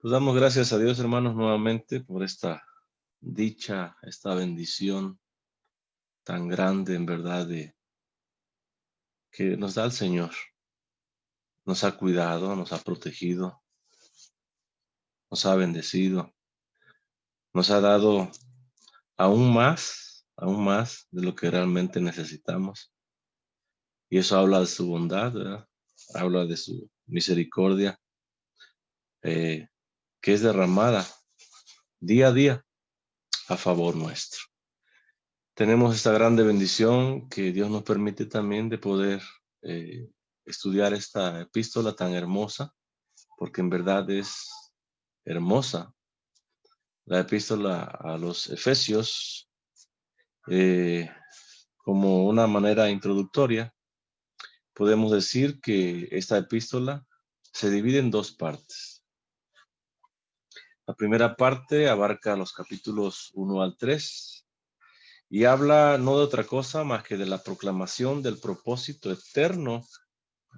Pues damos gracias a Dios, hermanos, nuevamente por esta dicha, esta bendición tan grande, en verdad, que nos da el Señor. Nos ha cuidado, nos ha protegido, nos ha bendecido, nos ha dado aún más de lo que realmente necesitamos. Y eso habla de su bondad, ¿verdad? Habla de su misericordia, eh, que es derramada día a día a favor nuestro. Tenemos esta grande bendición que Dios nos permite también de poder estudiar esta epístola tan hermosa, porque en verdad es hermosa. La epístola a los Efesios, eh, como una manera introductoria, podemos decir que esta epístola se divide en dos partes. La primera parte abarca los capítulos 1 al 3 y habla no de otra cosa más que de la proclamación del propósito eterno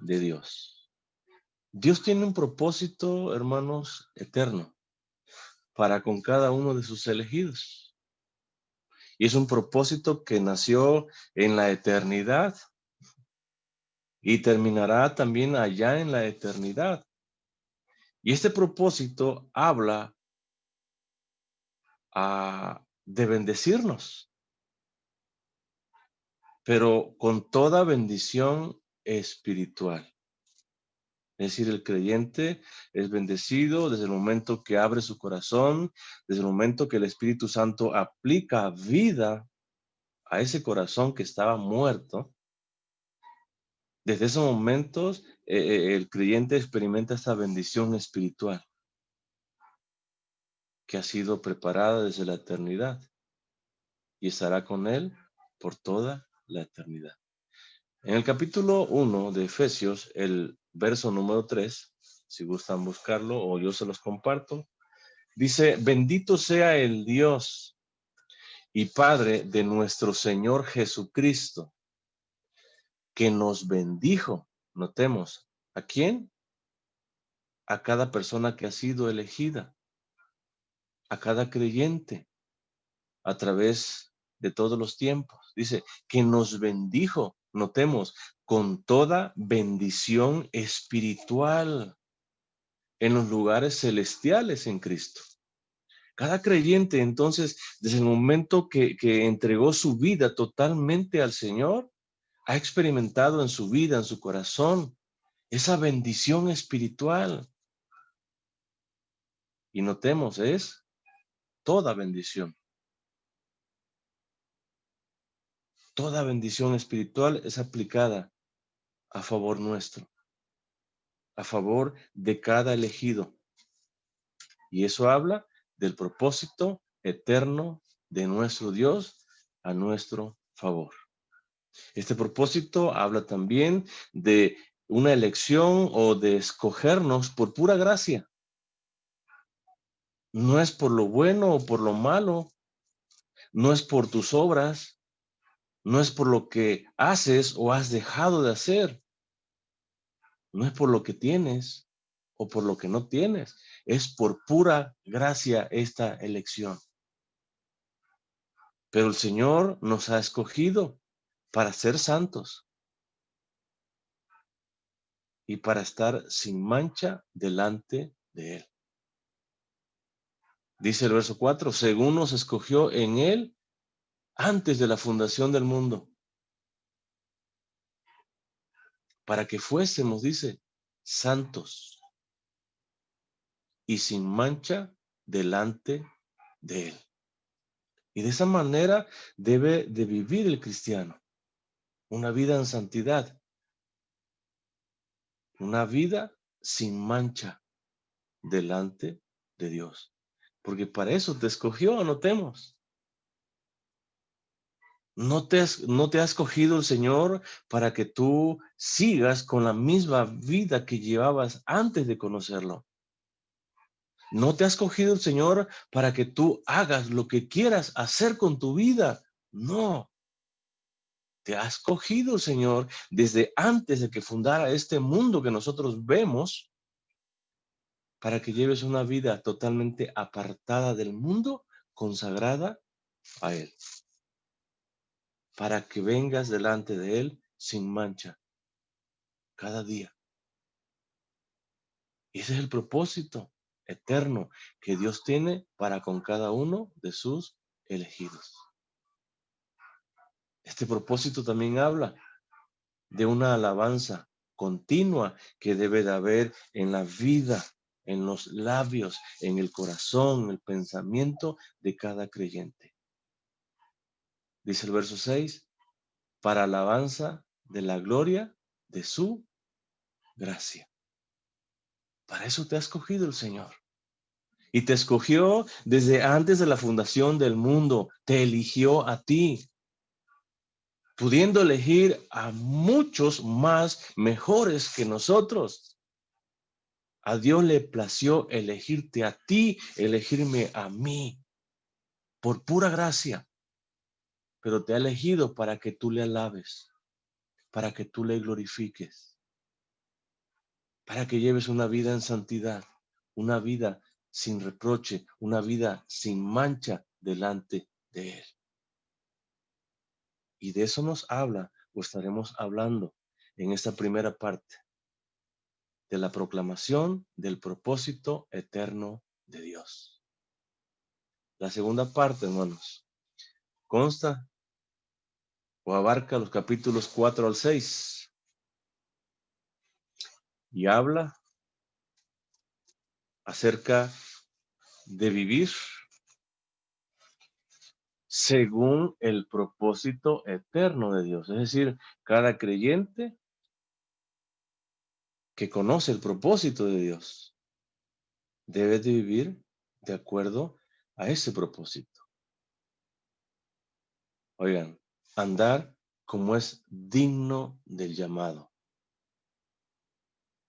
de Dios. Dios tiene un propósito, hermanos, eterno para con cada uno de sus elegidos. Y es un propósito que nació en la eternidad y terminará también allá en la eternidad. Y este propósito habla de bendecirnos, pero con toda bendición espiritual. Es decir, el creyente es bendecido desde el momento que abre su corazón, desde el momento que el Espíritu Santo aplica vida a ese corazón que estaba muerto. Desde esos momentos, el creyente experimenta esta bendición espiritual que ha sido preparada desde la eternidad y estará con él por toda la eternidad. En el capítulo 1 de Efesios, el verso número 3, si gustan buscarlo o yo se los comparto, dice: bendito sea el Dios y Padre de nuestro Señor Jesucristo, que nos bendijo. Notemos, ¿a quién? A cada persona que ha sido elegida, a cada creyente, a través de todos los tiempos. Dice, que nos bendijo, notemos, con toda bendición espiritual en los lugares celestiales en Cristo. Cada creyente, entonces, desde el momento que entregó su vida totalmente al Señor, ha experimentado en su vida, en su corazón, esa bendición espiritual. Y notemos, es toda bendición. Toda bendición espiritual es aplicada a favor nuestro, a favor de cada elegido. Y eso habla del propósito eterno de nuestro Dios a nuestro favor. Este propósito habla también de una elección o de escogernos por pura gracia. No es por lo bueno o por lo malo, no es por tus obras, no es por lo que haces o has dejado de hacer, no es por lo que tienes o por lo que no tienes, es por pura gracia esta elección. Pero el Señor nos ha escogido para ser santos y para estar sin mancha delante de Él. Dice el verso 4, según nos escogió en Él antes de la fundación del mundo, para que fuésemos, dice, santos y sin mancha delante de Él. Y de esa manera debe de vivir el cristiano, una vida en santidad, una vida sin mancha delante de Dios. Porque para eso te escogió, anotemos. No te ha escogido el Señor para que tú sigas con la misma vida que llevabas antes de conocerlo. No te ha escogido el Señor para que tú hagas lo que quieras hacer con tu vida. No. Te ha escogido el Señor desde antes de que fundara este mundo que nosotros vemos para que lleves una vida totalmente apartada del mundo, consagrada a Él, para que vengas delante de Él sin mancha cada día. Y ese es el propósito eterno que Dios tiene para con cada uno de sus elegidos. Este propósito también habla de una alabanza continua que debe de haber en la vida, en los labios, en el corazón, en el pensamiento de cada creyente. Dice el verso 6, para alabanza de la gloria de su gracia. Para eso te ha escogido el Señor. Y te escogió desde antes de la fundación del mundo. Te eligió a ti, pudiendo elegir a muchos más mejores que nosotros. A Dios le plació elegirte a ti, elegirme a mí, por pura gracia. Pero te ha elegido para que tú le alabes, para que tú le glorifiques, para que lleves una vida en santidad, una vida sin reproche, una vida sin mancha delante de Él. Y de eso nos habla, o estaremos hablando en esta primera parte, de la proclamación del propósito eterno de Dios. La segunda parte, hermanos, consta o abarca los capítulos 4 al 6 y habla acerca de vivir según el propósito eterno de Dios. Es decir, cada creyente que conoce el propósito de Dios debe de vivir de acuerdo a ese propósito. Oigan, andar como es digno del llamado.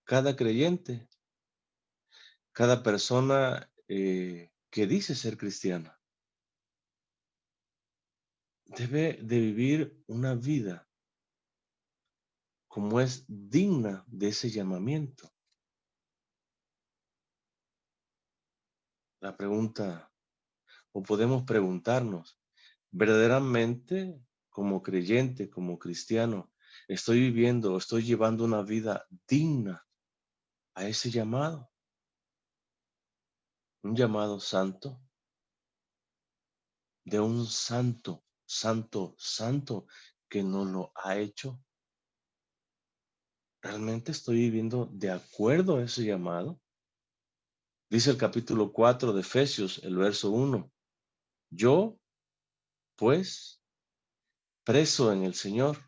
Cada creyente, cada persona que dice ser cristiana, debe de vivir una vida como es digna de ese llamamiento. La pregunta, o podemos preguntarnos, ¿verdaderamente como creyente, como cristiano, estoy viviendo, estoy llevando una vida digna a ese llamado? Un llamado santo, de un santo, santo, santo que no lo ha hecho. ¿Realmente estoy viviendo de acuerdo a ese llamado? Dice el capítulo 4 de Efesios, el verso 1. Yo, pues, preso en el Señor,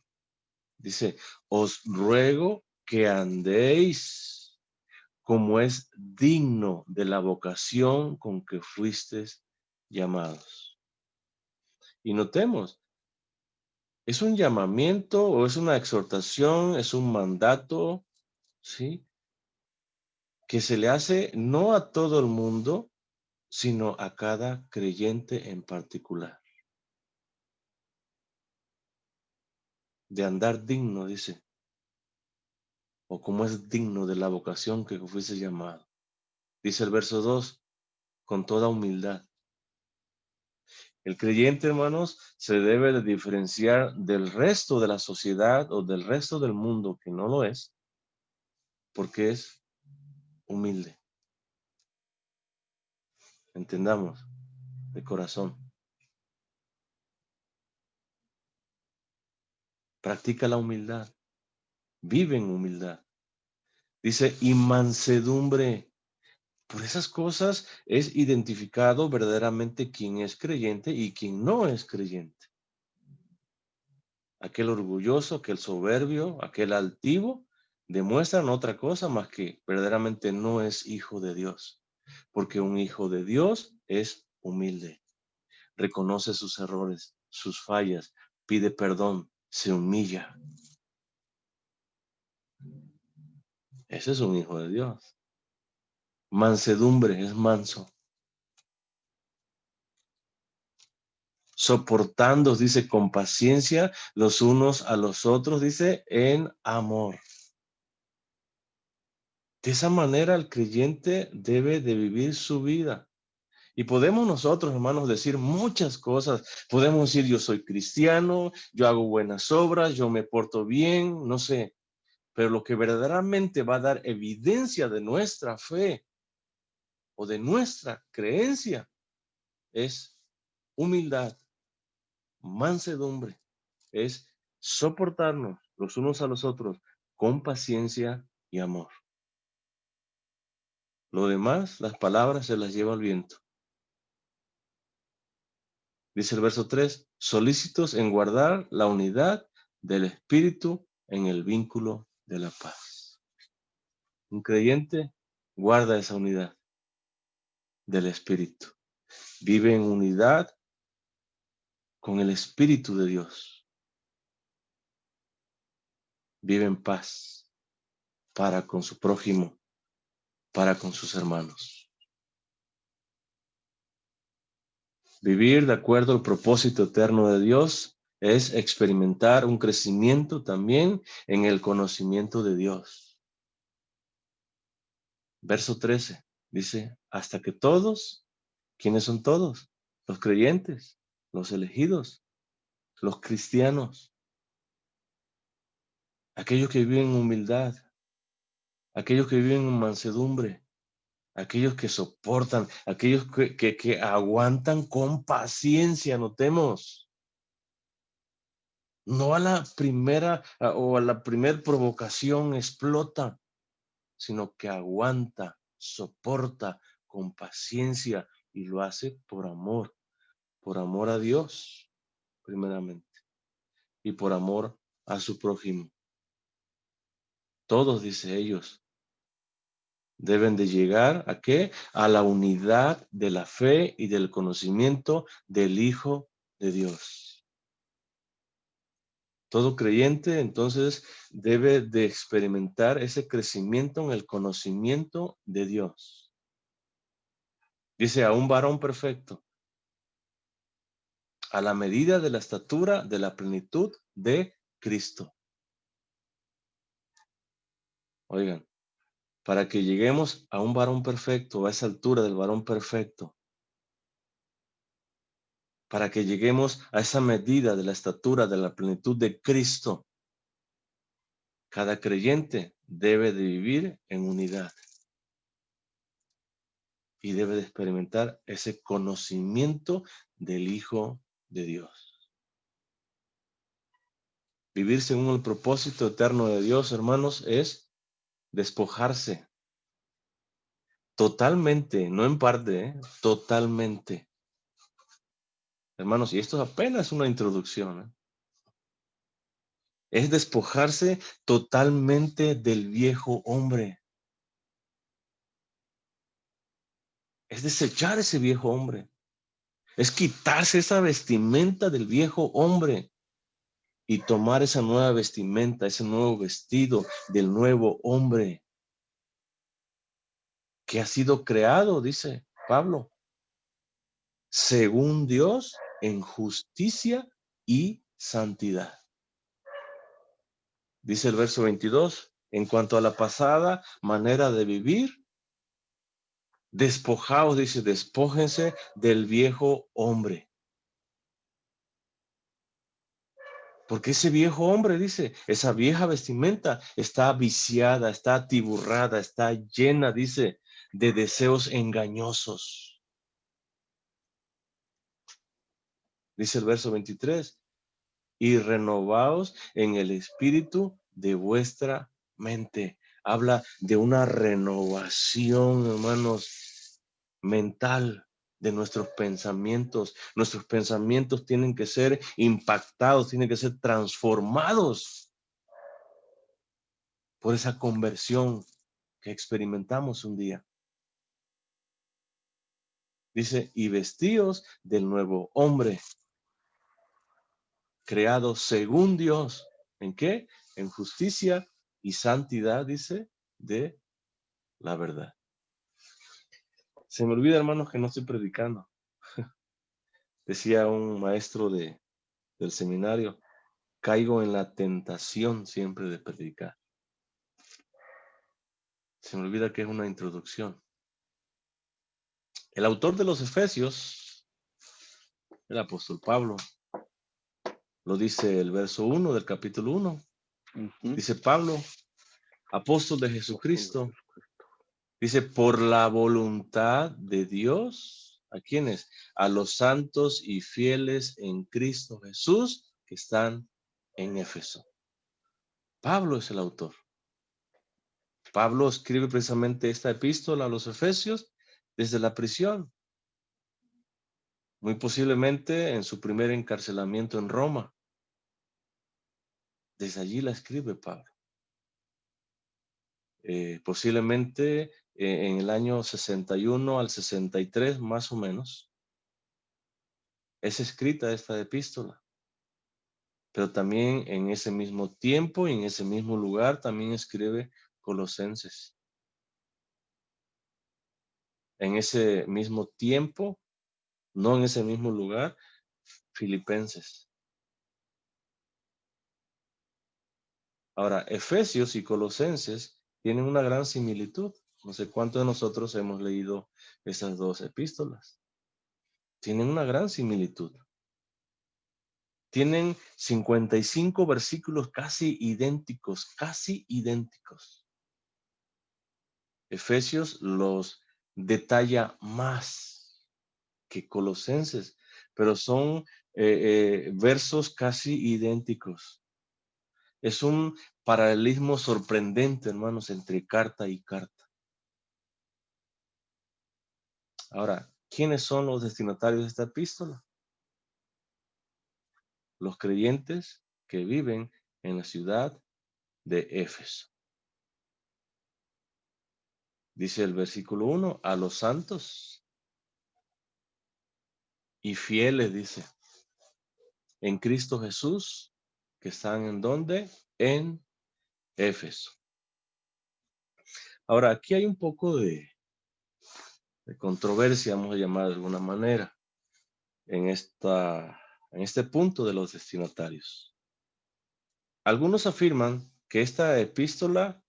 dice, os ruego que andéis como es digno de la vocación con que fuisteis llamados. Y notemos, ¿es un llamamiento o es una exhortación, es un mandato, sí? Que se le hace no a todo el mundo, sino a cada creyente en particular. De andar digno, dice, o como es digno de la vocación que fuiste llamado. Dice el verso 2, con toda humildad. El creyente, hermanos, se debe de diferenciar del resto de la sociedad o del resto del mundo que no lo es, porque es humilde. Entendamos, de corazón. Practica la humildad. Vive en humildad. Dice, y mansedumbre. Por esas cosas es identificado verdaderamente quién es creyente y quién no es creyente. Aquel orgulloso, aquel soberbio, aquel altivo, demuestran otra cosa más que verdaderamente no es hijo de Dios. Porque un hijo de Dios es humilde, reconoce sus errores, sus fallas, pide perdón, se humilla. Ese es un hijo de Dios. Mansedumbre, es manso. Soportando, dice, con paciencia los unos a los otros, dice, en amor. De esa manera el creyente debe de vivir su vida. Y podemos nosotros, hermanos, decir muchas cosas. Podemos decir, yo soy cristiano, yo hago buenas obras, yo me porto bien, no sé. Pero lo que verdaderamente va a dar evidencia de nuestra fe o de nuestra creencia es humildad, mansedumbre, es soportarnos los unos a los otros con paciencia y amor. Lo demás, las palabras se las lleva el viento. Dice el verso 3, solícitos en guardar la unidad del espíritu en el vínculo de la paz. Un creyente guarda esa unidad del espíritu. Vive en unidad con el espíritu de Dios. Vive en paz para con su prójimo, para con sus hermanos. Vivir de acuerdo al propósito eterno de Dios es experimentar un crecimiento también en el conocimiento de Dios. Verso 13 dice, hasta que todos, ¿quiénes son todos? Los creyentes, los elegidos, los cristianos, aquellos que viven en humildad, aquellos que viven en mansedumbre, aquellos que soportan, aquellos que aguantan con paciencia, notemos. No a la primera o a la primera provocación explota, sino que aguanta, soporta con paciencia y lo hace por amor a Dios, primeramente, y por amor a su prójimo. Todos, dice ellos, deben de llegar ¿a qué? A la unidad de la fe y del conocimiento del Hijo de Dios. Todo creyente, entonces, debe de experimentar ese crecimiento en el conocimiento de Dios. Dice, a un varón perfecto, a la medida de la estatura de la plenitud de Cristo. Oigan, para que lleguemos a un varón perfecto, a esa altura del varón perfecto, para que lleguemos a esa medida de la estatura de la plenitud de Cristo, cada creyente debe de vivir en unidad y debe de experimentar ese conocimiento del Hijo de Dios. Vivir según el propósito eterno de Dios, hermanos, es despojarse totalmente, no en parte, totalmente. Hermanos, y esto es apenas una introducción, es despojarse totalmente del viejo hombre. Es desechar ese viejo hombre. Es quitarse esa vestimenta del viejo hombre y tomar esa nueva vestimenta, ese nuevo vestido del nuevo hombre que ha sido creado, dice Pablo, según Dios en justicia y santidad. Dice el verso 22, en cuanto a la pasada manera de vivir, despojaos, dice, despójense del viejo hombre. Porque ese viejo hombre, dice, esa vieja vestimenta está viciada, está atiburrada, está llena, dice, de deseos engañosos. Dice el verso 23, y renovaos en el espíritu de vuestra mente. Habla de una renovación, hermanos, mental de nuestros pensamientos. Nuestros pensamientos tienen que ser impactados, tienen que ser transformados por esa conversión que experimentamos un día. Dice, y vestíos del nuevo hombre, creado según Dios. ¿En qué? En justicia y santidad, dice, de la verdad. Se me olvida, hermanos, que no estoy predicando. Decía un maestro del seminario, caigo en la tentación siempre de predicar. Se me olvida que es una introducción. El autor de los Efesios, el apóstol Pablo, lo dice el verso 1 del capítulo 1. Ujú. Dice Pablo, apóstol de Apóstol de Jesucristo, Jesucristo. dice, por la voluntad de Dios, ¿a quiénes? A los santos y fieles en Cristo Jesús que están en Éfeso. Pablo es el autor. Pablo escribe precisamente esta epístola a los Efesios desde la prisión, muy posiblemente en su primer encarcelamiento en Roma. Desde allí la escribe Pablo. Posiblemente en el año 61 al 63, más o menos, es escrita esta epístola. Pero también en ese mismo tiempo y en ese mismo lugar también escribe Colosenses. En ese mismo tiempo, no en ese mismo lugar, Filipenses. Ahora, Efesios y Colosenses tienen una gran similitud. No sé cuántos de nosotros hemos leído esas dos epístolas. Tienen una gran similitud. Tienen 55 versículos casi idénticos, casi idénticos. Efesios los detalla más que Colosenses, pero son versos casi idénticos. Es un paralelismo sorprendente, hermanos, entre carta y carta. Ahora, ¿quiénes son los destinatarios de esta epístola? Los creyentes que viven en la ciudad de Éfeso. Dice el versículo 1, a los santos y fieles, dice, en Cristo Jesús, que están en donde? En Éfeso. Ahora, aquí hay un poco de controversia, vamos a llamar de alguna manera, en este punto de los destinatarios. Algunos afirman que esta epístola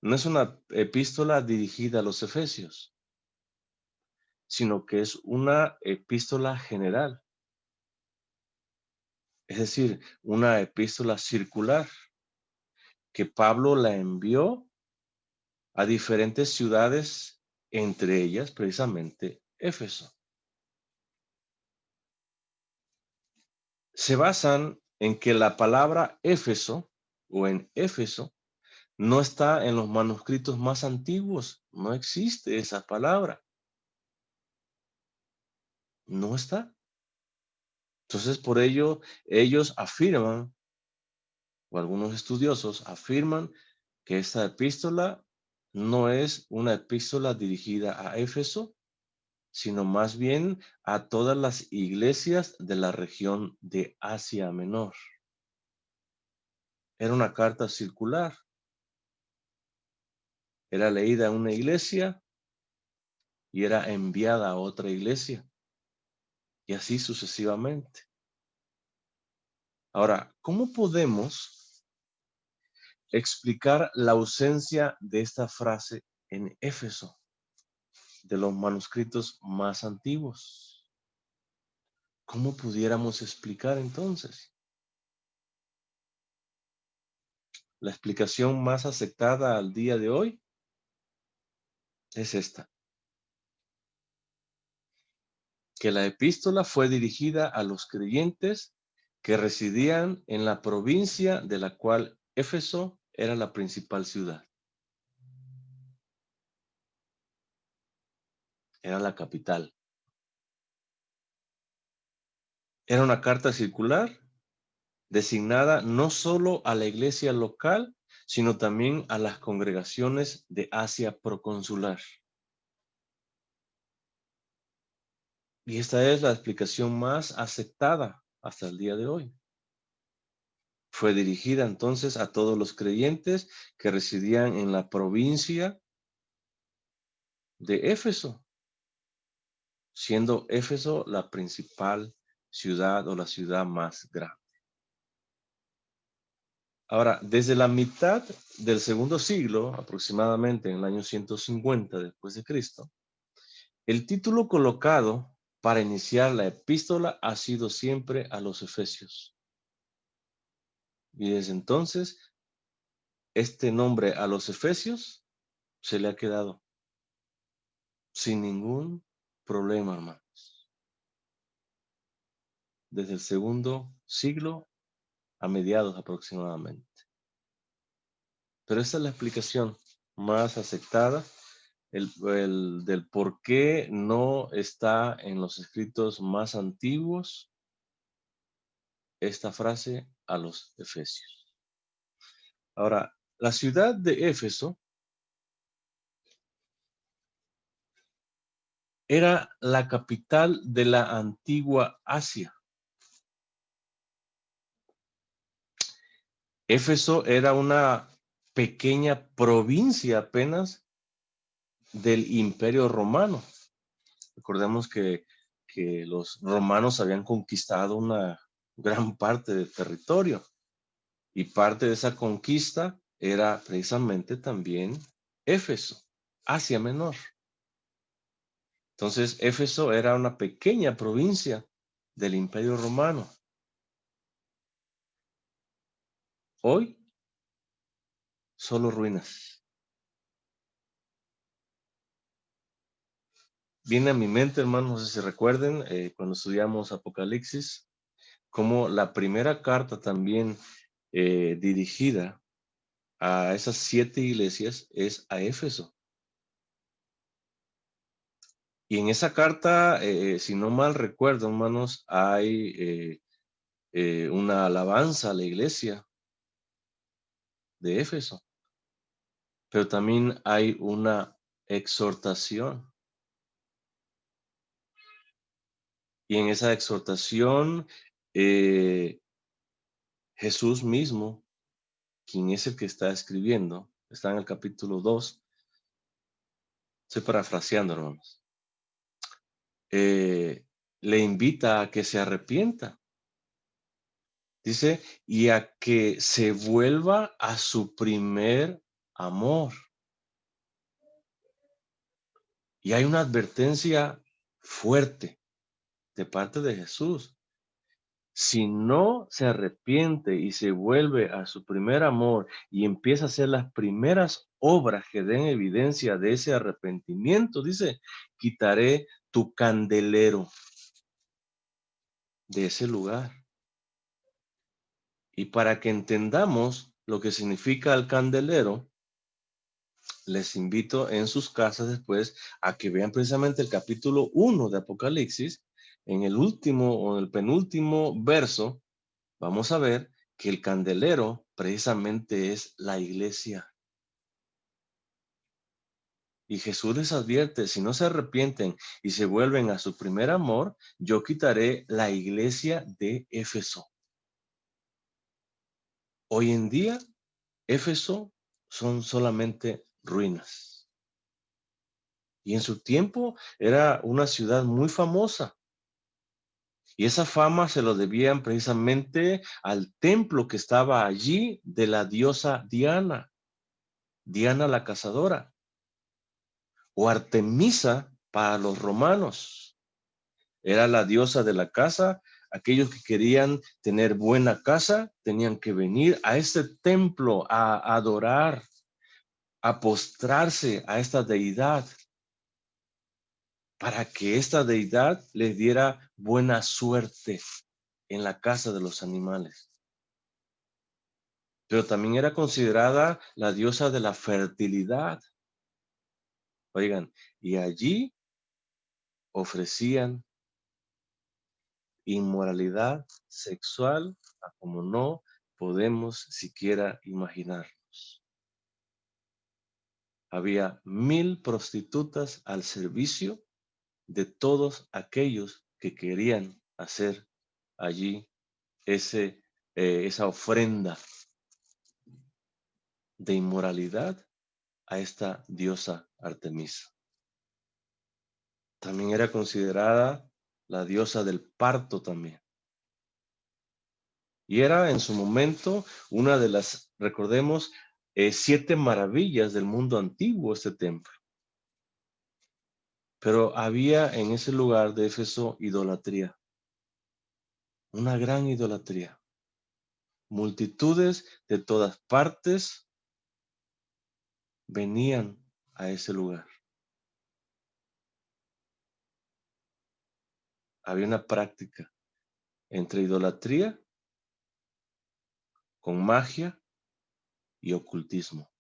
no es una epístola dirigida a los efesios, sino que es una epístola general, es decir, una epístola circular que Pablo la envió a diferentes ciudades, entre ellas precisamente Éfeso. Se basan en que la palabra Éfeso o en Éfeso no está en los manuscritos más antiguos, no existe esa palabra, no está. Entonces, por ello, ellos afirman, o algunos estudiosos afirman, que esta epístola no es una epístola dirigida a Éfeso, sino más bien a todas las iglesias de la región de Asia Menor. Era una carta circular, era leída en una iglesia y era enviada a otra iglesia, y así sucesivamente. Ahora, ¿cómo podemos explicar la ausencia de esta frase en Éfeso, de los manuscritos más antiguos? ¿Cómo pudiéramos explicar entonces? La explicación más aceptada al día de hoy es esta: que la epístola fue dirigida a los creyentes que residían en la provincia de la cual Éfeso era la principal ciudad. Era la capital. Era una carta circular designada no solo a la iglesia local, sino también a las congregaciones de Asia proconsular. Y esta es la explicación más aceptada hasta el día de hoy. Fue dirigida entonces a todos los creyentes que residían en la provincia de Éfeso, siendo Éfeso la principal ciudad o la ciudad más grande. Ahora, desde la mitad del segundo siglo, aproximadamente en el año 150 después de Cristo, el título colocado para iniciar la epístola ha sido siempre a los Efesios. Y desde entonces, este nombre a los Efesios se le ha quedado sin ningún problema, hermanos. Desde el segundo siglo a mediados aproximadamente. Pero esta es la explicación más aceptada del por qué no está en los escritos más antiguos esta frase a los Efesios. Ahora, la ciudad de Éfeso era la capital de la antigua Asia. Éfeso era una pequeña provincia apenas del Imperio Romano. Recordemos que los romanos habían conquistado una gran parte del territorio y parte de esa conquista era precisamente también Éfeso, Asia Menor. Entonces, Éfeso era una pequeña provincia del Imperio Romano. Hoy, solo ruinas. Viene a mi mente, hermanos, no sé si recuerden, cuando estudiamos Apocalipsis, como la primera carta también dirigida a esas 7 iglesias es a Éfeso. Y en esa carta, si no mal recuerdo, hermanos, hay una alabanza a la iglesia de Éfeso, pero también hay una exhortación. Y en esa exhortación, eh, Jesús mismo, quien es el que está escribiendo, está en el capítulo 2, estoy parafraseando, hermanos, le invita a que se arrepienta. Dice, y a que se vuelva a su primer amor. Y hay una advertencia fuerte de parte de Jesús. Si no se arrepiente y se vuelve a su primer amor y empieza a hacer las primeras obras que den evidencia de ese arrepentimiento, dice, quitaré tu candelero de ese lugar. Y para que entendamos lo que significa el candelero, les invito en sus casas después a que vean precisamente el capítulo 1 de Apocalipsis. En el último o en el penúltimo verso, vamos a ver que el candelero precisamente es la iglesia. Y Jesús les advierte, si no se arrepienten y se vuelven a su primer amor, yo quitaré la iglesia de Éfeso. Hoy en día, Éfeso son solamente ruinas. Y en su tiempo era una ciudad muy famosa. Y esa fama se lo debían precisamente al templo que estaba allí de la diosa Diana, Diana la cazadora, o Artemisa para los romanos. Era la diosa de la casa. Aquellos que querían tener buena casa tenían que venir a este templo a adorar, a postrarse a esta deidad, para que esta deidad les diera buena suerte en la casa de los animales. Pero también era considerada la diosa de la fertilidad. Oigan, y allí ofrecían inmoralidad sexual a como no podemos siquiera imaginarnos. Había 1000 prostitutas al servicio de todos aquellos que querían hacer allí esa ofrenda de inmoralidad a esta diosa Artemisa. También era considerada la diosa del parto también. Y era en su momento una de las, recordemos, 7 maravillas del mundo antiguo, este templo. Pero había en ese lugar de Éfeso idolatría, una gran idolatría. Multitudes de todas partes venían a ese lugar. Había una práctica entre idolatría con magia y ocultismo.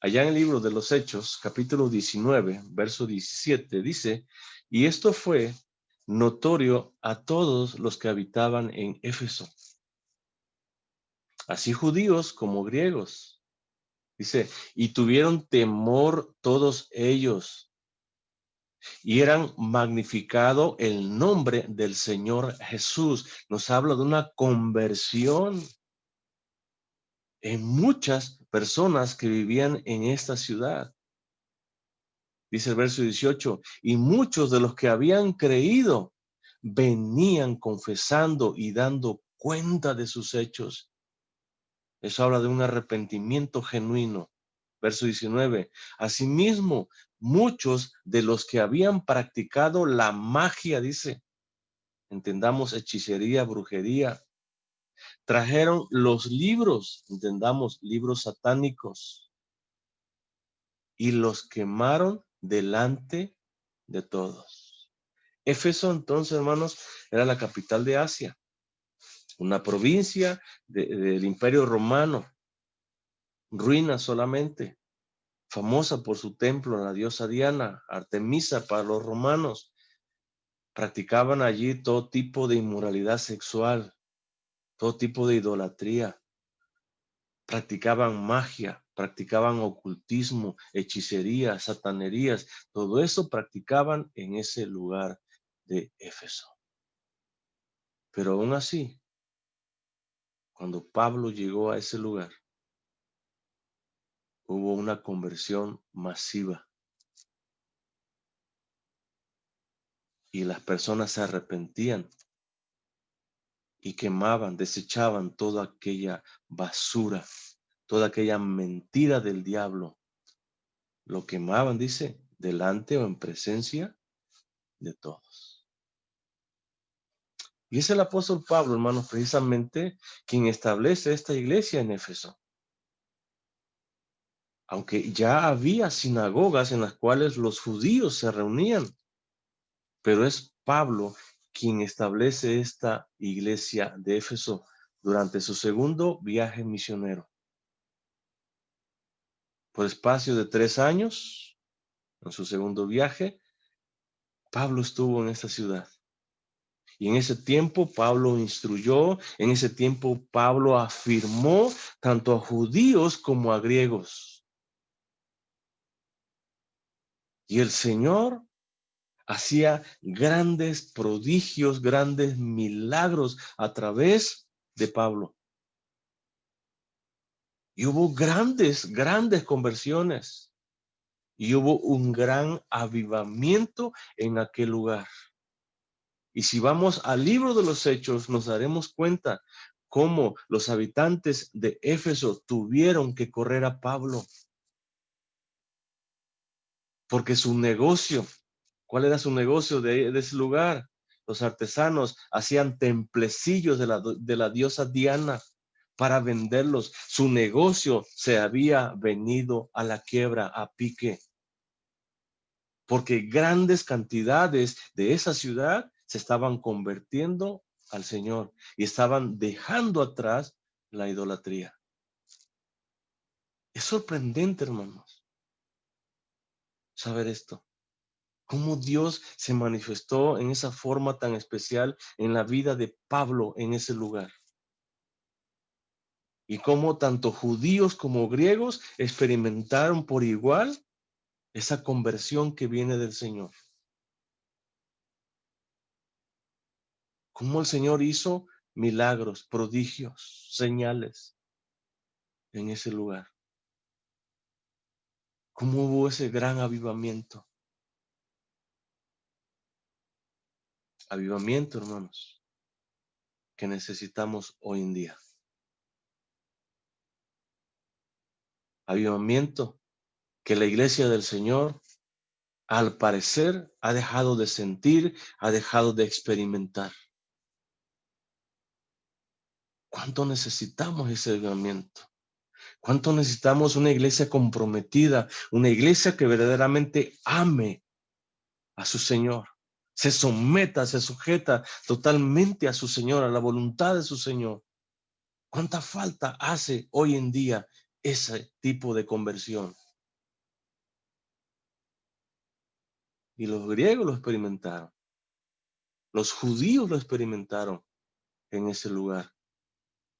Allá en el libro de los Hechos, capítulo 19, verso 17, dice, y esto fue notorio a todos los que habitaban en Éfeso, así judíos como griegos. Dice, y tuvieron temor todos ellos, y eran magnificado el nombre del Señor Jesús. Nos habla de una conversión en muchas personas que vivían en esta ciudad. Dice el verso 18, y muchos de los que habían creído venían confesando y dando cuenta de sus hechos. Eso habla de un arrepentimiento genuino. Verso 19, asimismo, muchos de los que habían practicado la magia, dice, entendamos hechicería, brujería, trajeron los libros, entendamos libros satánicos, y los quemaron delante de todos. Éfeso, entonces, hermanos, era la capital de Asia, una provincia del Imperio Romano, ruina solamente, famosa por su templo, la diosa Diana, Artemisa para los romanos. Practicaban allí todo tipo de inmoralidad sexual, todo tipo de idolatría. Practicaban magia, practicaban ocultismo, hechicería, satanerías. Todo eso practicaban en ese lugar de Éfeso. Pero aún así, cuando Pablo llegó a ese lugar, hubo una conversión masiva y las personas se arrepentían y quemaban, desechaban toda aquella basura, toda aquella mentira del diablo. Lo quemaban, dice, delante o en presencia de todos. Y es el apóstol Pablo, hermanos, precisamente quien establece esta iglesia en Éfeso. Aunque ya había sinagogas en las cuales los judíos se reunían, pero es Pablo quien establece esta iglesia de Éfeso durante su segundo viaje misionero. Por espacio de 3 años, en su segundo viaje, Pablo estuvo en esta ciudad. Y en ese tiempo Pablo instruyó, en ese tiempo Pablo afirmó tanto a judíos como a griegos. Y el Señor hacía grandes prodigios, grandes milagros a través de Pablo. Y hubo grandes conversiones. Y hubo un gran avivamiento en aquel lugar. Y si vamos al libro de los Hechos, nos daremos cuenta cómo los habitantes de Éfeso tuvieron que correr a Pablo. Porque su negocio, ¿cuál era su negocio de ese lugar? Los artesanos hacían templecillos de la diosa Diana para venderlos. Su negocio se había venido a la quiebra, a pique. Porque grandes cantidades de esa ciudad se estaban convirtiendo al Señor y estaban dejando atrás la idolatría. Es sorprendente, hermanos, saber esto. Cómo Dios se manifestó en esa forma tan especial en la vida de Pablo en ese lugar. Y cómo tanto judíos como griegos experimentaron por igual esa conversión que viene del Señor. Cómo el Señor hizo milagros, prodigios, señales en ese lugar. Cómo hubo ese gran avivamiento. Avivamiento, hermanos. que necesitamos hoy en día. Avivamiento que la iglesia del Señor, al parecer, ha dejado de sentir, ha dejado de experimentar. ¿Cuánto necesitamos ese avivamiento? ¿Cuánto necesitamos una iglesia comprometida, una iglesia que verdaderamente ame a su Señor, se someta, se sujeta totalmente a su Señor, a la voluntad de su Señor? ¿Cuánta falta hace hoy en día ese tipo de conversión? Y los griegos lo experimentaron, los judíos lo experimentaron en ese lugar,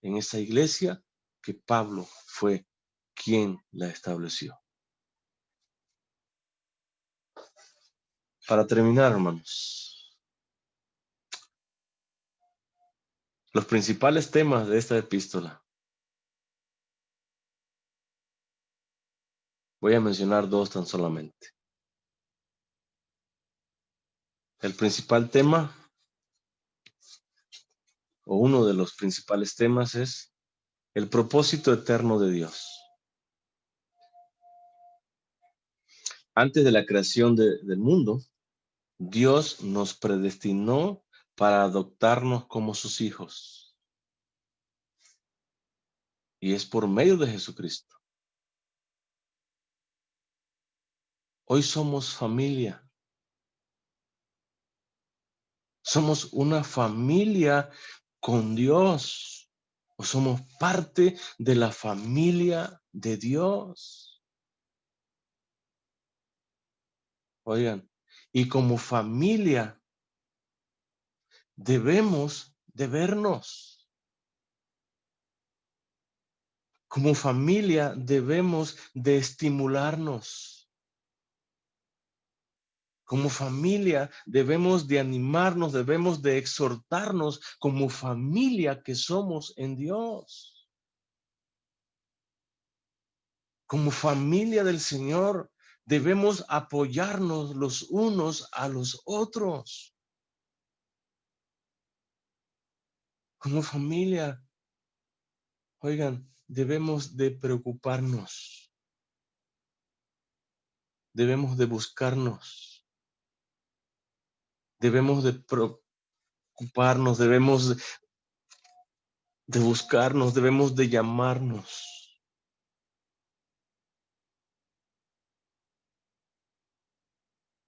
en esa iglesia que Pablo fue quien la estableció. Para terminar, hermanos, los principales temas de esta epístola. Voy a mencionar dos tan solamente. El principal tema, o uno de los principales temas, es el propósito eterno de Dios. Antes de la creación del mundo, Dios nos predestinó para adoptarnos como sus hijos. Y es por medio de Jesucristo. Hoy somos familia. Somos una familia con Dios. O somos parte de la familia de Dios. Oigan, y como familia debemos de vernos. Como familia debemos de estimularnos. Como familia debemos de animarnos, debemos de exhortarnos como familia que somos en Dios. Como familia del Señor debemos apoyarnos los unos a los otros. Como familia, oigan, debemos de preocuparnos. Debemos de buscarnos. Debemos de preocuparnos, debemos de buscarnos, debemos de llamarnos.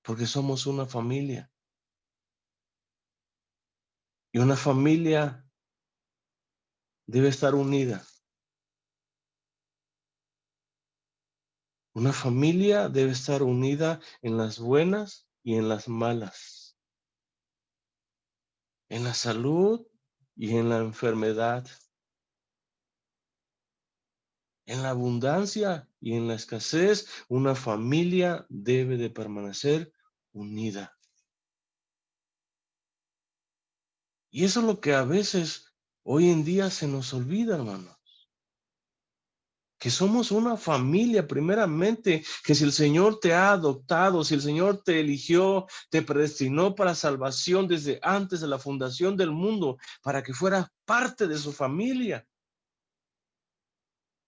Porque somos una familia. Y una familia debe estar unida. Una familia debe estar unida en las buenas y en las malas. En la salud y en la enfermedad. En la abundancia y en la escasez, una familia debe de permanecer unida. Y eso es lo que a veces hoy en día se nos olvida, hermano. Que somos una familia primeramente, que si el Señor te ha adoptado, si el Señor te eligió, te predestinó para salvación desde antes de la fundación del mundo, para que fueras parte de su familia.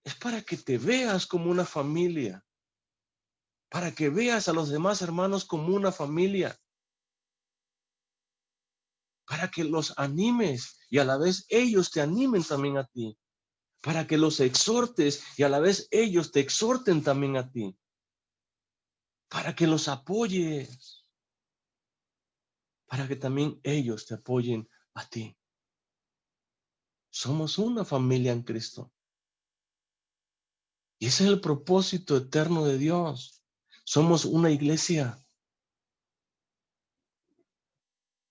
Es para que te veas como una familia, para que veas a los demás hermanos como una familia, para que los animes y a la vez ellos te animen también a ti, para que los exhortes y a la vez ellos te exhorten también a ti, para que los apoyes, para que también ellos te apoyen a ti. Somos una familia en Cristo. Y ese es el propósito eterno de Dios. Somos una iglesia.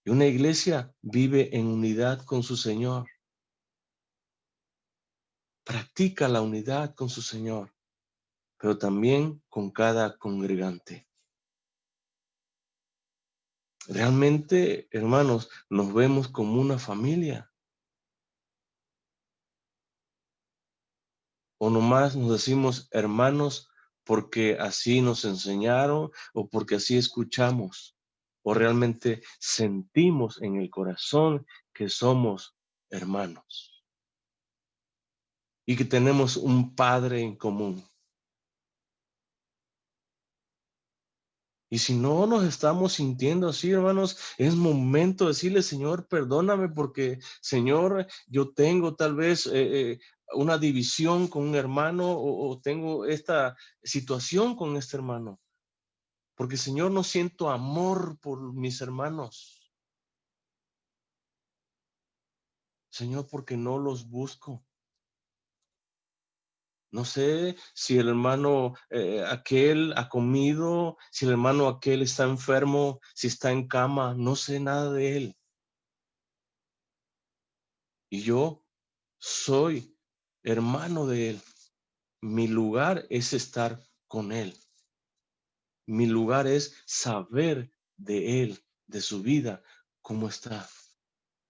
Y una iglesia vive en unidad con su Señor. Practica la unidad con su Señor, pero también con cada congregante. Realmente, hermanos, nos vemos como una familia. O nomás nos decimos hermanos porque así nos enseñaron o porque así escuchamos. O realmente sentimos en el corazón que somos hermanos y que tenemos un Padre en común. Y si no nos estamos sintiendo así, hermanos, es momento de decirle, Señor, perdóname porque, Señor, yo tengo tal vez una división con un hermano o tengo esta situación con este hermano. Porque, Señor, no siento amor por mis hermanos. Señor, porque no los busco. No sé si el hermano aquel ha comido, si el hermano aquel está enfermo, si está en cama, no sé nada de él. Y yo soy hermano de él. Mi lugar es estar con él. Mi lugar es saber de él, de su vida, cómo está.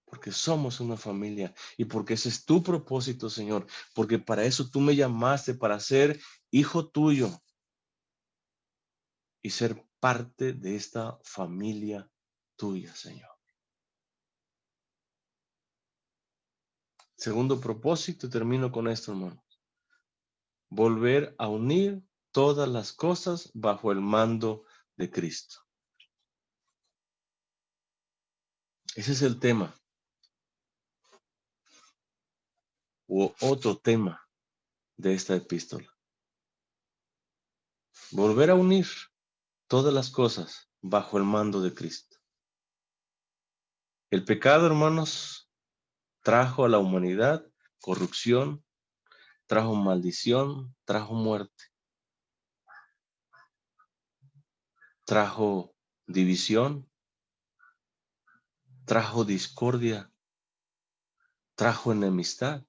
Porque somos una familia y porque ese es tu propósito, Señor. Porque para eso tú me llamaste, para ser hijo tuyo y ser parte de esta familia tuya, Señor. Segundo propósito, termino con esto, hermano. Volver a unir todas las cosas bajo el mando de Cristo. Ese es el tema. O otro tema de esta epístola. Volver a unir todas las cosas bajo el mando de Cristo. El pecado, hermanos, trajo a la humanidad corrupción, trajo maldición, trajo muerte, trajo división, trajo discordia, trajo enemistad.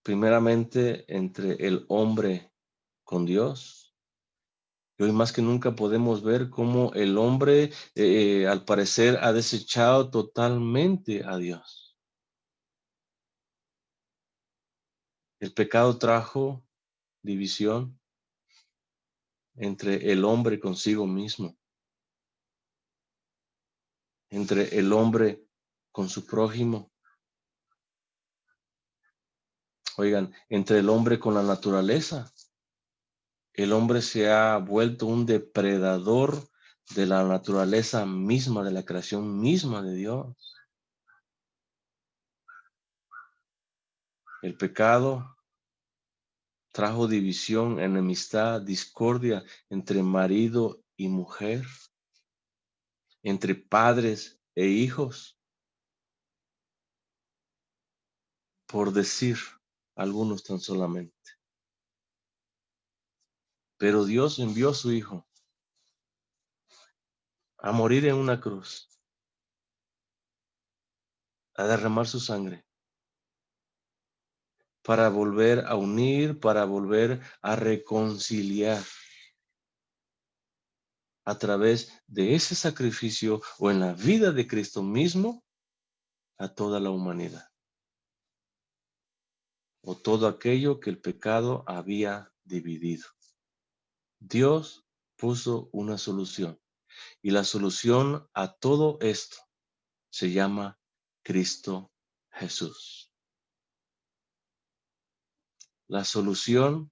Primeramente entre el hombre con Dios. Y hoy más que nunca podemos ver cómo el hombre al parecer ha desechado totalmente a Dios. El pecado trajo división entre el hombre consigo mismo, entre el hombre con su prójimo. Oigan, entre el hombre con la naturaleza. El hombre se ha vuelto un depredador de la naturaleza misma, de la creación misma de Dios. El pecado trajo división, enemistad, discordia entre marido y mujer, entre padres e hijos, por decir algunos tan solamente. Pero Dios envió a su Hijo a morir en una cruz, a derramar su sangre, para volver a unir, para volver a reconciliar a través de ese sacrificio o en la vida de Cristo mismo a toda la humanidad. O todo aquello que el pecado había dividido. Dios puso una solución y la solución a todo esto se llama Cristo Jesús. La solución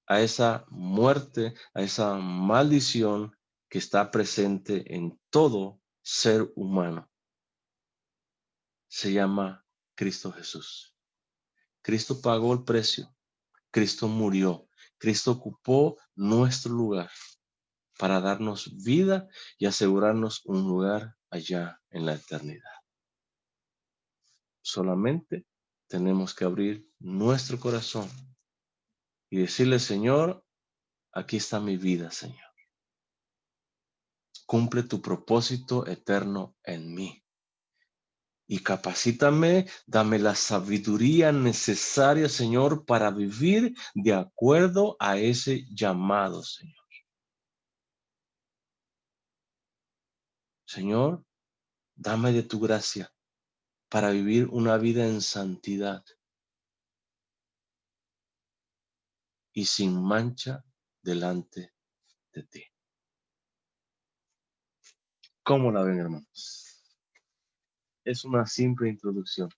a esa muerte, a esa maldición que está presente en todo ser humano, se llama Cristo Jesús. Cristo pagó el precio, Cristo murió, Cristo ocupó nuestro lugar para darnos vida y asegurarnos un lugar allá en la eternidad. Solamente tenemos que abrir nuestro corazón y decirle, Señor, aquí está mi vida, Señor. Cumple tu propósito eterno en mí. Y capacítame, dame la sabiduría necesaria, Señor, para vivir de acuerdo a ese llamado, Señor. Señor, dame de tu gracia para vivir una vida en santidad y sin mancha delante de ti. ¿Cómo la ven, hermanos? es una simple introducción.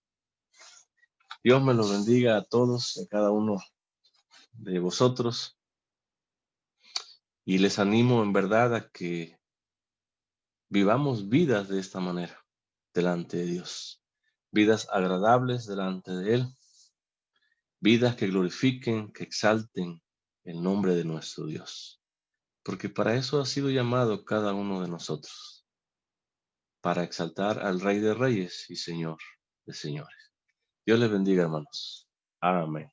Dios me los bendiga a todos, a cada uno de vosotros. Y les animo en verdad a que vivamos vidas de esta manera delante de Dios. Vidas agradables delante de Él. Vidas que glorifiquen, que exalten el nombre de nuestro Dios. Porque para eso ha sido llamado cada uno de nosotros. Para exaltar al Rey de Reyes y Señor de Señores. Dios les bendiga, hermanos. Amén.